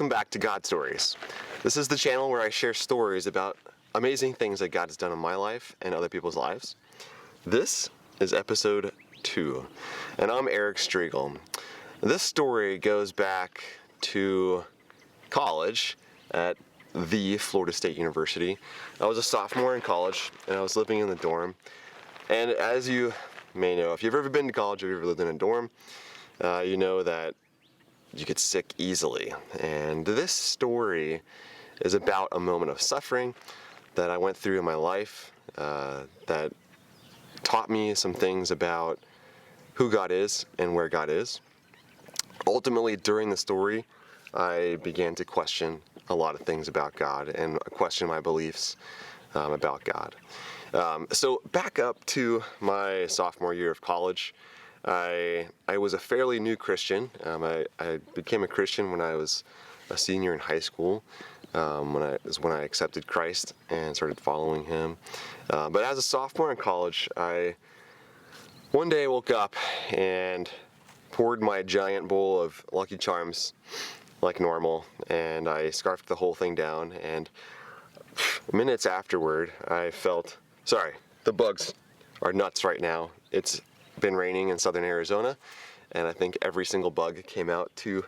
welcome back to God Stories. This is the channel where I share stories about amazing things that God has done in my life and other people's lives. This is episode 2, and I'm Eric Striegel. This story goes back to college at the Florida State University. I was a sophomore in college, and I was living in the dorm. And as you may know, if you've ever been to college or you've ever lived in a dorm, you know that you get sick easily. And this story is about a moment of suffering that I went through in my life that taught me some things about who God is and where God is. Ultimately, during the story, I began to question a lot of things about God and question my beliefs about God. So back up to my sophomore year of college. I was a fairly new Christian. I became a Christian when I was a senior in high school, when I accepted Christ and started following Him. But as a sophomore in college, one day I woke up and poured my giant bowl of Lucky Charms like normal, and I scarfed the whole thing down, and minutes afterward I felt, sorry, the bugs are nuts right now. It's been raining in southern Arizona, and I think every single bug came out to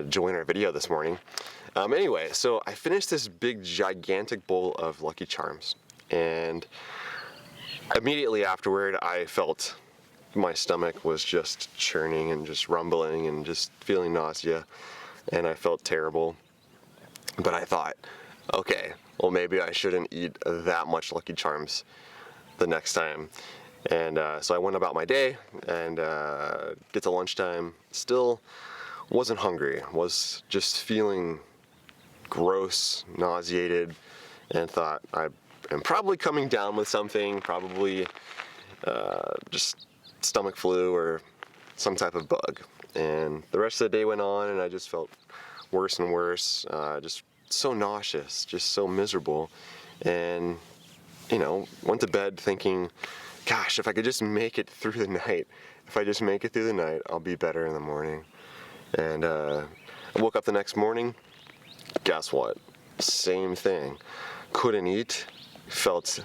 join our video this morning. Anyway, so I finished this big gigantic bowl of Lucky Charms, and immediately afterward I felt my stomach was just churning and just rumbling and just feeling nausea, and I felt terrible. But I thought, okay, well, maybe I shouldn't eat that much Lucky Charms the next time. And so I went about my day and get to lunchtime, still wasn't hungry, was just feeling gross, nauseated, and thought I am probably coming down with something, probably just stomach flu or some type of bug. And the rest of the day went on, and I just felt worse and worse, just so nauseous, just so miserable, and went to bed thinking, gosh, if I could just make it through the night, I'll be better in the morning. And I woke up the next morning, guess what? Same thing. Couldn't eat, felt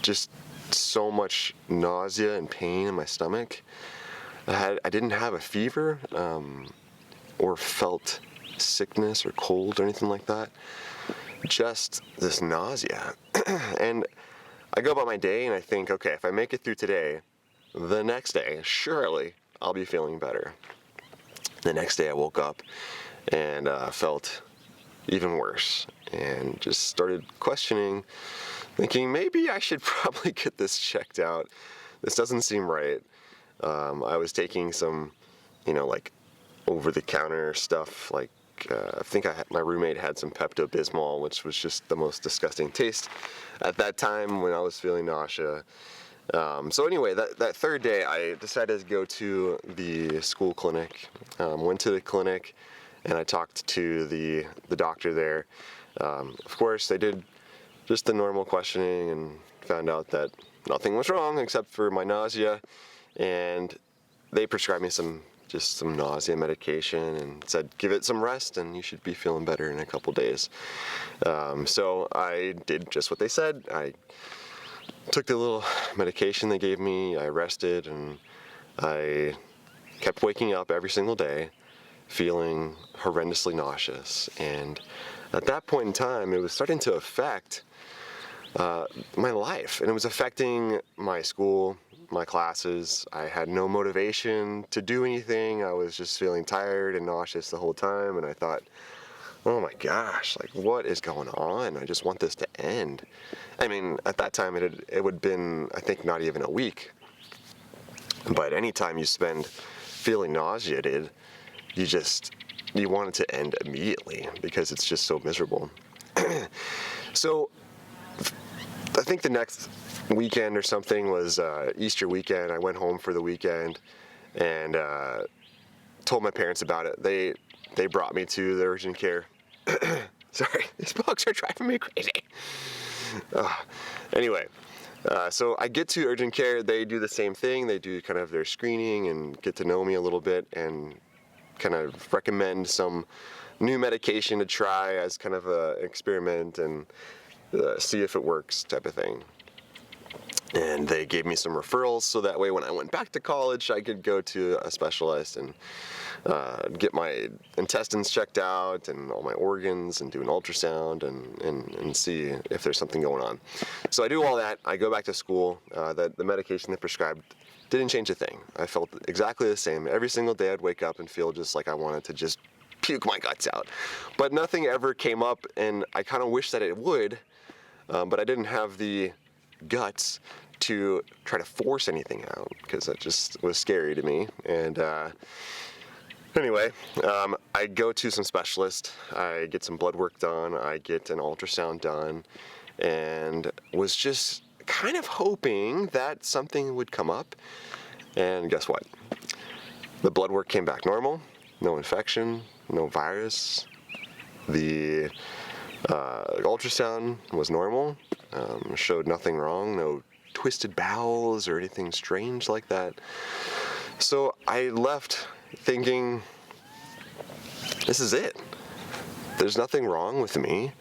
just so much nausea and pain in my stomach. I didn't have a fever or felt sickness or cold or anything like that. Just this nausea. And I go about my day and I think, okay, if I make it through today, the next day, surely I'll be feeling better. The next day I woke up and felt even worse and just started questioning, thinking maybe I should probably get this checked out. This doesn't seem right. I was taking some, like over-the-counter stuff, like I think my roommate had some Pepto-Bismol, which was just the most disgusting taste at that time when I was feeling nausea. So anyway, that third day, I decided to go to the school clinic. Went to the clinic, and I talked to the doctor there. Of course, they did just the normal questioning and found out that nothing was wrong except for my nausea, and they prescribed me some nausea medication and said, give it some rest and you should be feeling better in a couple days. So I did just what they said. I took the little medication they gave me, I rested, and I kept waking up every single day feeling horrendously nauseous. And at that point in time, it was starting to affect my life, and it was affecting my school, my classes. I had no motivation to do anything. I was just feeling tired and nauseous the whole time, and I thought, oh my gosh, like what is going on? I just want this to end. I mean, at that time it would have been, I think, not even a week. But anytime you spend feeling nauseated, you want it to end immediately because it's just so miserable. So I think the next weekend or something was Easter weekend. I went home for the weekend and told my parents about it. They brought me to the urgent care. Sorry, these bugs are driving me crazy. Anyway, so I get to urgent care. They do the same thing. They do kind of their screening and get to know me a little bit and kind of recommend some new medication to try as kind of an experiment and see if it works type of thing. And they gave me some referrals so that way when I went back to college, I could go to a specialist and get my intestines checked out and all my organs and do an ultrasound and see if there's something going on. So I do all that. I go back to school. The medication they prescribed didn't change a thing. I felt exactly the same. Every single day I'd wake up and feel just like I wanted to just puke my guts out. But nothing ever came up, and I kind of wish that it would, but I didn't have the guts to try to force anything out because that just was scary to me. And anyway, I go to some specialist, I get some blood work done, I get an ultrasound done, and was just kind of hoping that something would come up. And guess what? The blood work came back normal, no infection, no virus. The ultrasound was normal, showed nothing wrong, no twisted bowels or anything strange like that. So I left thinking, this is it. There's nothing wrong with me.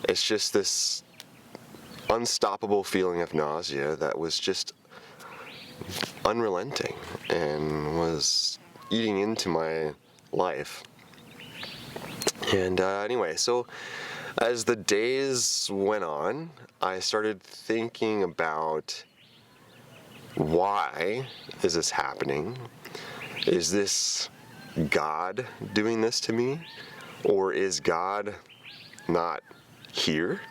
It's just this unstoppable feeling of nausea that was just unrelenting and was eating into my life. And anyway, so as the days went on, I started thinking about, why is this happening? Is this God doing this to me? Or is God not here?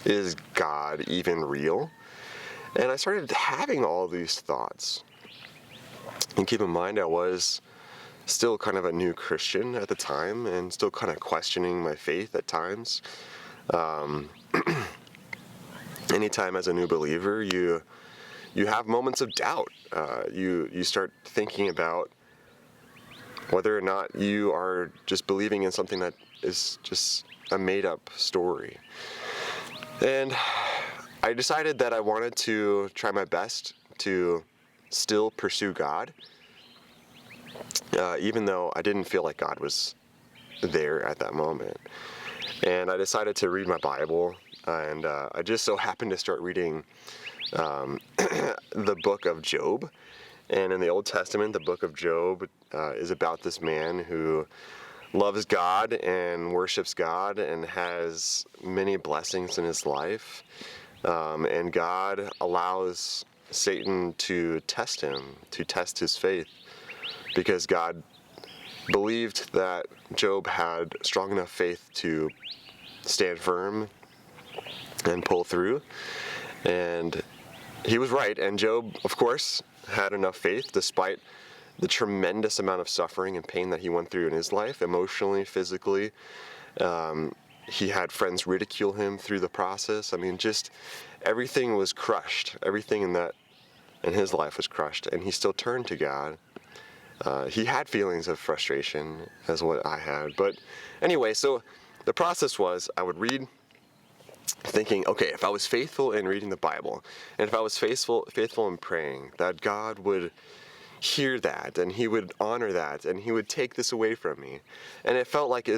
Is God even real? And I started having all these thoughts. And keep in mind, I was still kind of a new Christian at the time and still kind of questioning my faith at times. Anytime as a new believer, you have moments of doubt. You start thinking about whether or not you are just believing in something that is just a made-up story. And I decided that I wanted to try my best to still pursue God, even though I didn't feel like God was there at that moment. And I decided to read my Bible, and I just so happened to start reading the book of Job. And in the Old Testament, the book of Job is about this man who loves God and worships God and has many blessings in his life. And God allows Satan to test him, to test his faith, because God believed that Job had strong enough faith to stand firm and pull through. And he was right. And Job, of course, had enough faith despite the tremendous amount of suffering and pain that he went through in his life, emotionally, physically. He had friends ridicule him through the process. I mean, just everything was crushed. Everything in his life was crushed, and he still turned to God. He had feelings of frustration, as what I had. But anyway, so the process was I would read, thinking, okay, if I was faithful in reading the Bible, and if I was faithful in praying, that God would hear that, and he would honor that, and he would take this away from me. And it felt like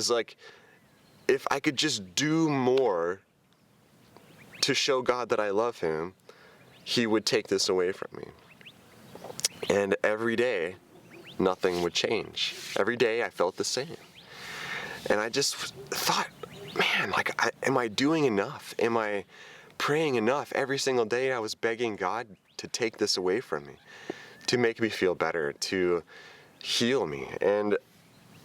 if I could just do more to show God that I love him, he would take this away from me. And every day, nothing would change. Every day I felt the same. And I just thought, man, am I doing enough? Am I praying enough? Every single day I was begging God to take this away from me, to make me feel better, to heal me. And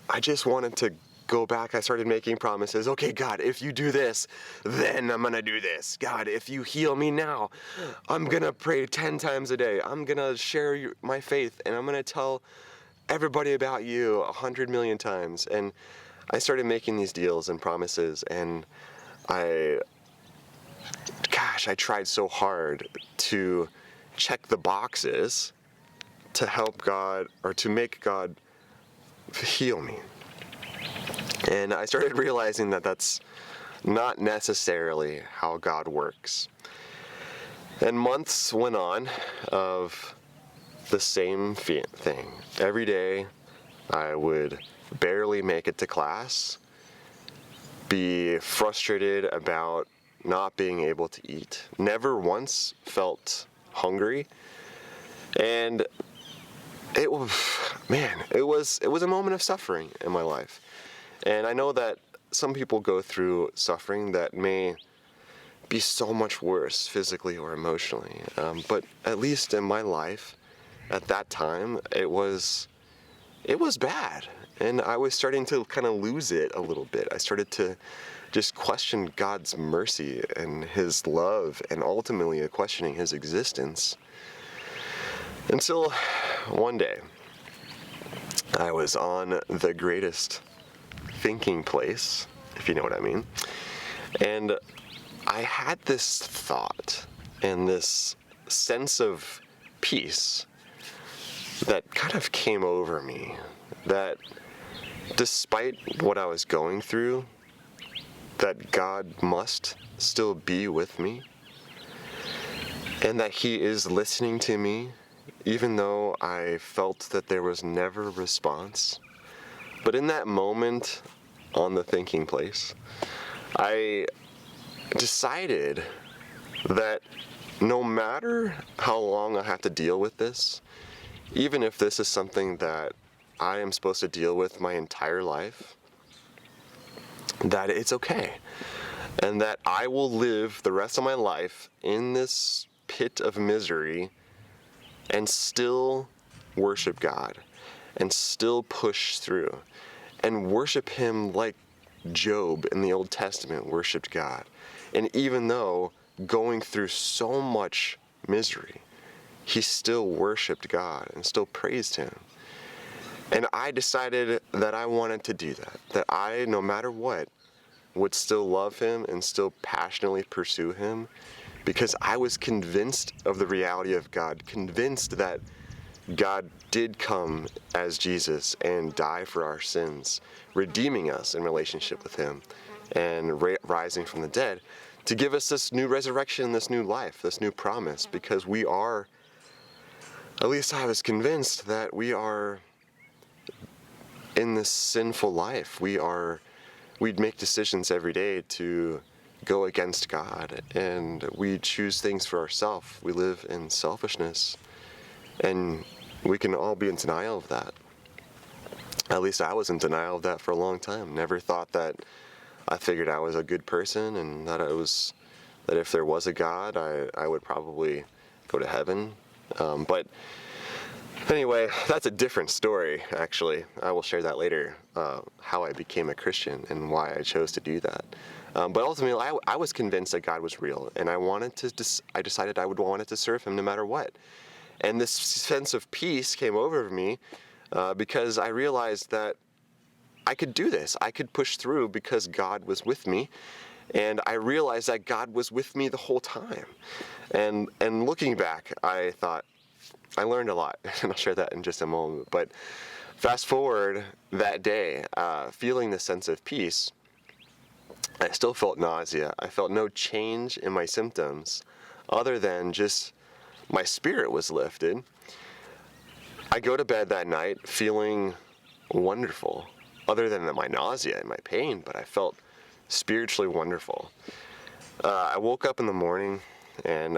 I just wanted to go back. I started making promises. Okay, God, if you do this, then I'm going to do this. God, if you heal me now, I'm going to pray 10 times a day. I'm going to share my faith, and I'm going to tell everybody about you 100 million times. And I started making these deals and promises, and I tried so hard to check the boxes to help God, or to make God heal me. And I started realizing that that's not necessarily how God works. And months went on of the same thing. Every day I would barely make it to class. be frustrated about not being able to eat. Never once felt hungry. And it was, man, it was a moment of suffering in my life. And I know that some people go through suffering that may be so much worse physically or emotionally. But at least in my life, at that time, it was bad. And I was starting to kind of lose it a little bit. I started to just question God's mercy and His love, and ultimately questioning His existence. Until one day, I was on the greatest thinking place, if you know what I mean. And I had this thought and this sense of peace that kind of came over me, that despite what I was going through, that God must still be with me, and that He is listening to me, even though I felt that there was never a response. But in that moment on the thinking place, I decided that no matter how long I have to deal with this, even if this is something that I am supposed to deal with my entire life, that it's okay. And that I will live the rest of my life in this pit of misery and still worship God and still push through and worship Him like Job in the Old Testament worshiped God. And even though going through so much misery, he still worshiped God and still praised Him. And I decided that I wanted to do that, that I, no matter what, would still love Him and still passionately pursue Him, because I was convinced of the reality of God, convinced that God did come as Jesus and die for our sins, redeeming us in relationship with Him and rising from the dead to give us this new resurrection, this new life, this new promise, because we are, at least I was convinced that we are in this sinful life. We'd make decisions every day to go against God, and we choose things for ourselves. We live in selfishness, and we can all be in denial of that. At least I was in denial of that for a long time. Never thought that. I figured I was a good person, and that if there was a God, I would probably go to heaven. But anyway, that's a different story, actually. I will share that later, how I became a Christian and why I chose to do that. But ultimately, I was convinced that God was real, and I decided I would want to serve Him no matter what. And this sense of peace came over me because I realized that I could do this. I could push through because God was with me. And I realized that God was with me the whole time. And looking back, I thought, I learned a lot. And I'll share that in just a moment. But fast forward that day, feeling the sense of peace, I still felt nausea. I felt no change in my symptoms other than just my spirit was lifted. I go to bed that night feeling wonderful, other than my nausea and my pain, but I felt spiritually wonderful. I woke up in the morning, and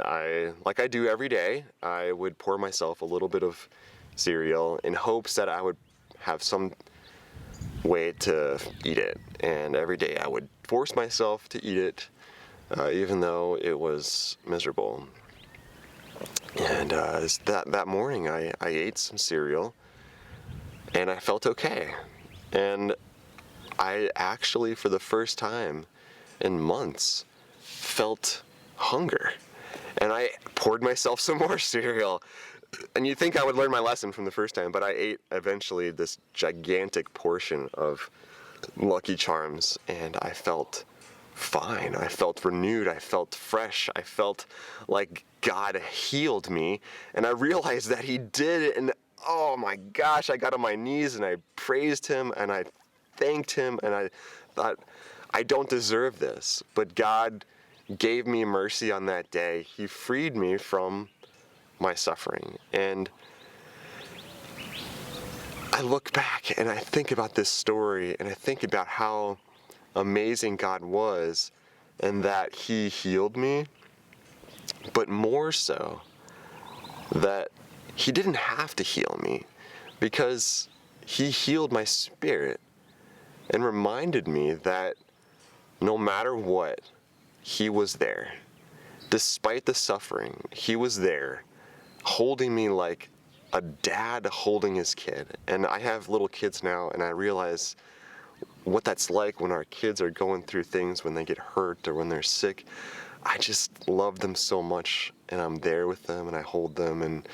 like I do every day, I would pour myself a little bit of cereal in hopes that I would have some way to eat it. And every day I would force myself to eat it, even though it was miserable. And that morning I ate some cereal, and I felt okay. And I actually, for the first time in months, felt hunger. And I poured myself some more cereal. And you'd think I would learn my lesson from the first time, but I ate eventually this gigantic portion of Lucky Charms, and I felt fine. I felt renewed. I felt fresh. I felt like God healed me. And I realized that He did it. And oh my gosh, I got on my knees and I praised Him and I thanked Him, and I thought, I don't deserve this, but God gave me mercy on that day. He freed me from my suffering. And I look back and I think about this story, and I think about how amazing God was and that He healed me, but more so that He didn't have to heal me because He healed my spirit and reminded me that no matter what, He was there. Despite the suffering, He was there, holding me like a dad holding his kid. And I have little kids now, and I realize what that's like when our kids are going through things, when they get hurt or when they're sick. I just love them so much, and I'm there with them, and I hold them, and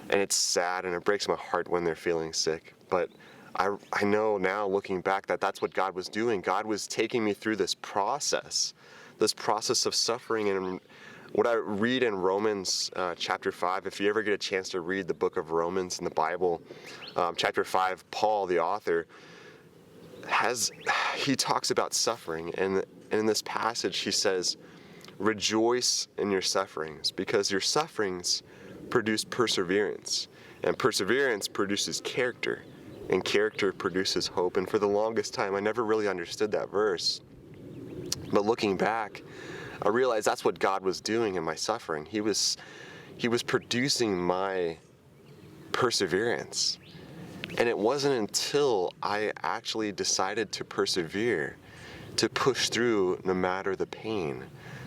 it's sad, and it breaks my heart when they're feeling sick. But I know now, looking back, that that's what God was doing. God was taking me through this process of suffering. And what I read in Romans chapter 5, if you ever get a chance to read the book of Romans in the Bible, chapter 5, Paul, the author, he talks about suffering. And in this passage, he says, rejoice in your sufferings, because your sufferings produce perseverance. And perseverance produces character. And character produces hope. And for the longest time, I never really understood that verse. But looking back, I realized that's what God was doing in my suffering. He was producing my perseverance. And it wasn't until I actually decided to persevere, to push through no matter the pain,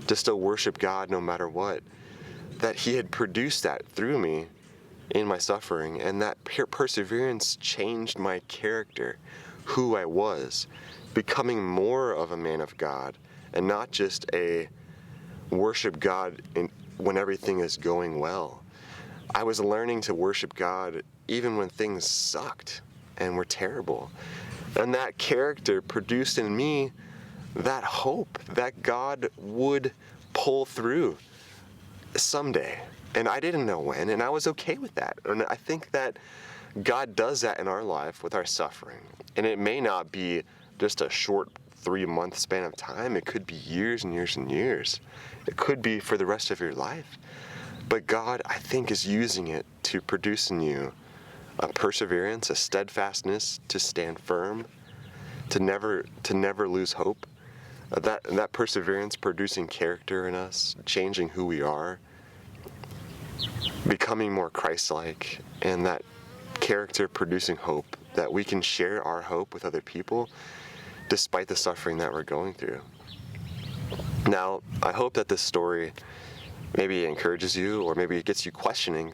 to still worship God no matter what, that He had produced that through me in my suffering. And that perseverance changed my character, who I was, becoming more of a man of God and not just a worship God when everything is going well. I was learning to worship God even when things sucked and were terrible. And that character produced in me that hope that God would pull through someday. And I didn't know when, and I was okay with that. And I think that God does that in our life with our suffering. And it may not be just a short 3-month span of time. It could be years and years and years. It could be for the rest of your life. But God, I think, is using it to produce in you a perseverance, a steadfastness to stand firm, to never lose hope. That perseverance producing character in us, changing who we are, becoming more Christ-like, and that character producing hope, that we can share our hope with other people despite the suffering that we're going through. Now, I hope that this story maybe encourages you, or maybe it gets you questioning.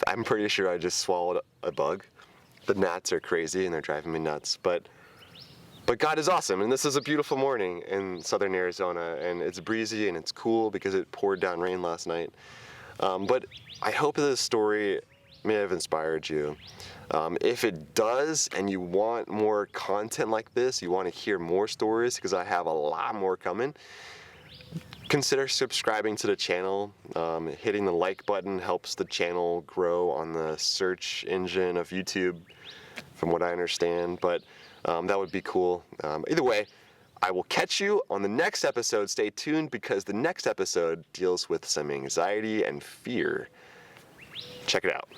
I'm pretty sure I just swallowed a bug. The gnats are crazy and they're driving me nuts, but God is awesome, and this is a beautiful morning in southern Arizona, and it's breezy and it's cool because it poured down rain last night. But I hope that this story may have inspired you. If it does, and you want more content like this, you want to hear more stories, because I have a lot more coming, consider subscribing to the channel. Hitting the like button helps the channel grow on the search engine of YouTube, from what I understand, but that would be cool. Either way, I will catch you on the next episode. Stay tuned, because the next episode deals with some anxiety and fear. Check it out.